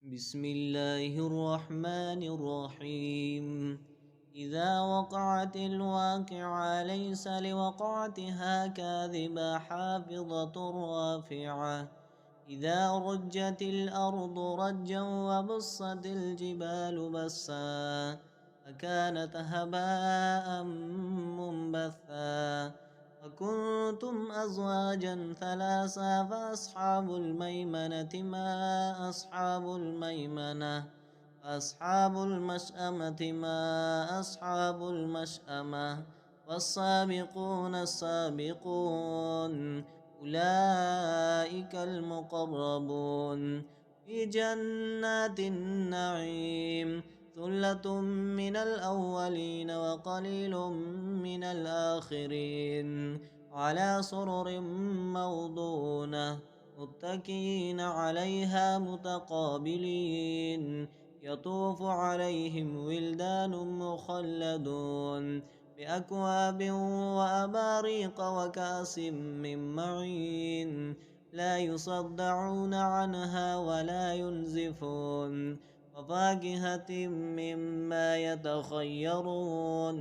بسم الله الرحمن الرحيم. إذا وقعت الواقعة ليس لوقعتها كاذبة حافظة رافعة. إذا رجت الأرض رجا وبصت الجبال بسا فكانت هباء منبثا. وكنتم أزواجا ثلاثا فأصحاب الميمنة ما أصحاب الميمنة. أصحاب المشأمة ما أصحاب المشأمة. والسابقون السابقون أولئك المقربون في جنات النعيم. ثلة من الأولين وقليل من الآخرين على سرر موضونة متكئين عليها متقابلين. يطوف عليهم ولدان مخلدون بأكواب وأباريق وكأس من معين لا يصدعون عنها ولا ينزفون. وفاكهة مما يتخيرون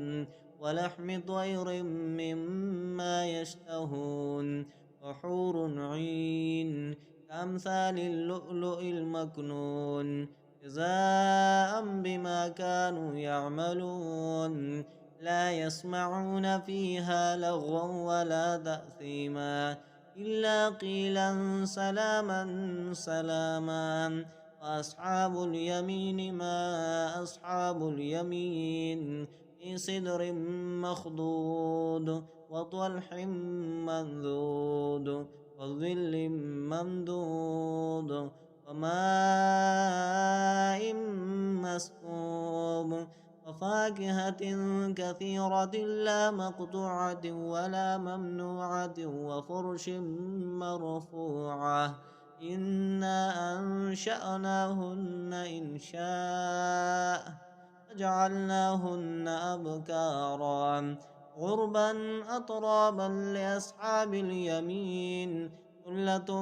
ولحم طير مما يشتهون. وحور عين كأمثال اللؤلؤ المكنون جزاء بما كانوا يعملون. لا يسمعون فيها لغوا ولا تأثيما إلا قيلا سلاما سلاما. وأصحاب اليمين ما أصحاب اليمين في سدر مخضود وطلح منذود وظل ممدود وماء مسكوب. وفاكهة كثيرة لا مقطوعة ولا ممنوعة وفرش مرفوعة. إنا أنشأناهن إنشاء فجعلناهن أبكارا غربا أطرابا لأصحاب اليمين. ثلة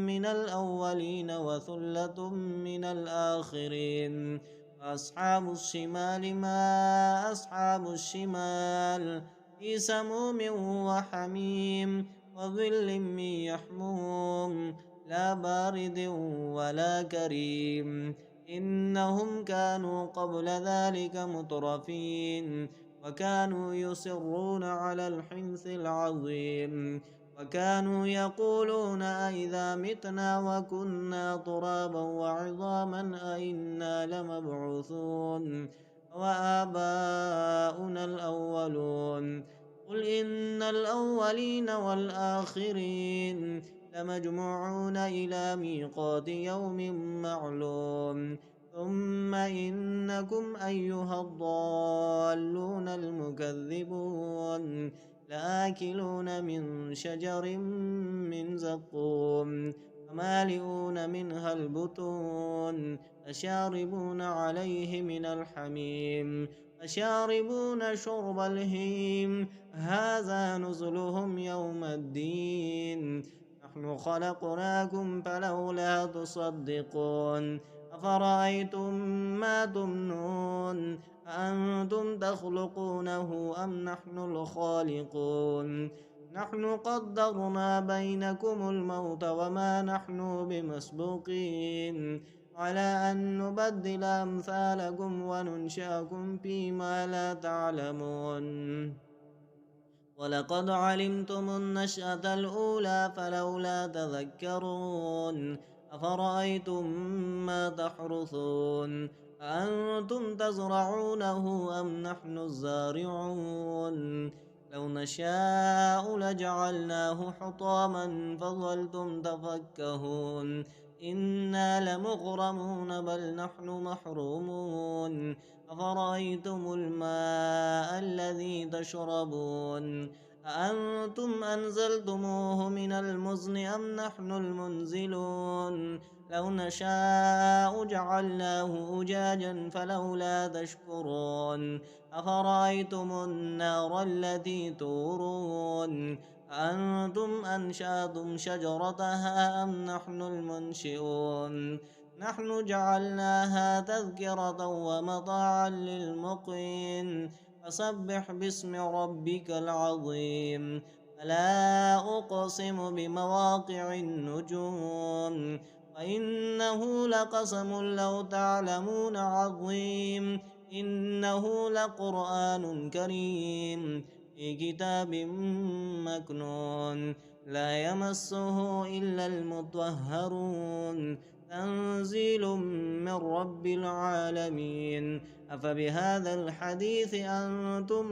من الأولين وثلة من الآخرين. وأصحاب الشمال ما أصحاب الشمال في سموم وحميم وظل من يحموم لا بارد ولا كريم. إنهم كانوا قبل ذلك مترفين وكانوا يصرون على الحنث العظيم. وكانوا يقولون أئذا متنا وكنا ترابا وعظاما أئنا لمبعوثون وآباؤنا الأولون. قل إن الأولين والآخرين لمجموعون إلى ميقات يوم معلوم. ثم إنكم أيها الضالون المكذبون لآكلون من شجر من زقوم فمالئون منها البطون فشاربون عليه من الحميم فشاربون شرب الهيم هذا نزلهم يوم الدين. نحن خلقناكم فلولا تصدقون. أفرأيتم ما تمنون أأنتم تخلقونه أم نحن الخالقون. نحن قدرنا بينكم الموت وما نحن بمسبوقين على أن نبدل أمثالكم وننشأكم فيما لا تعلمون. ولقد علمتم النشأة الأولى فلولا تذكرون. أفرأيتم ما تحرثون أأنتم تزرعونه أم نحن الزارعون. لو نشاء لجعلناه حطاما فظلتم تفكهون. إنا لمغرمون بل نحن محرومون. أفرأيتم الماء الذي تشربون أأنتم أنزلتموه من المزن أم نحن المنزلون. لو نشاء جعلناه أجاجا فلولا تشكرون. أفرأيتم النار التي تورون أأنتم أنشأتم شجرتها أم نحن المنشئون. نحن جعلناها تذكرة ومتاعا للمقوين فسبح باسم ربك العظيم فلا أقسم بمواقع النجوم وإنه لقسم لو تعلمون عظيم إنه لقرآن كريم في كتاب مكنون لا يمسه إلا المطهرون تنزيل من رب العالمين أفبهذا الحديث أنتم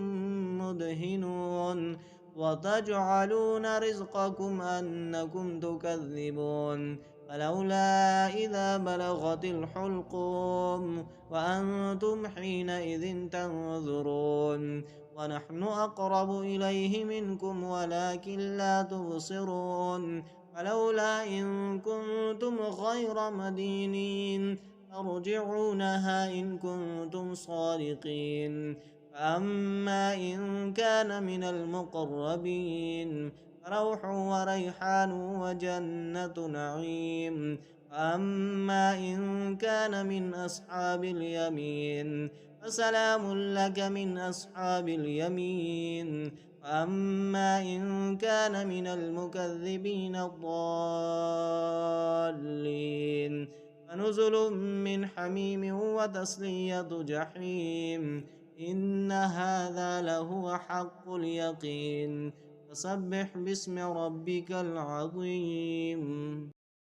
مدهنون وتجعلون رزقكم أنكم تكذبون فلولا إذا بلغت الحلقوم وأنتم حينئذ تنظرون ونحن أقرب إليه منكم ولكن لا تبصرون فلولا إن كنتم غير مدينين ترجعونها إن كنتم صادقين فأما إن كان من المقربين فروح وريحان وجنة نعيم فأما إن كان من أصحاب اليمين فسلام لك من أصحاب اليمين وأما إن كان من المكذبين الضالين فنزل من حميم وتصلية جحيم إن هذا لهو حق اليقين فسبح باسم ربك العظيم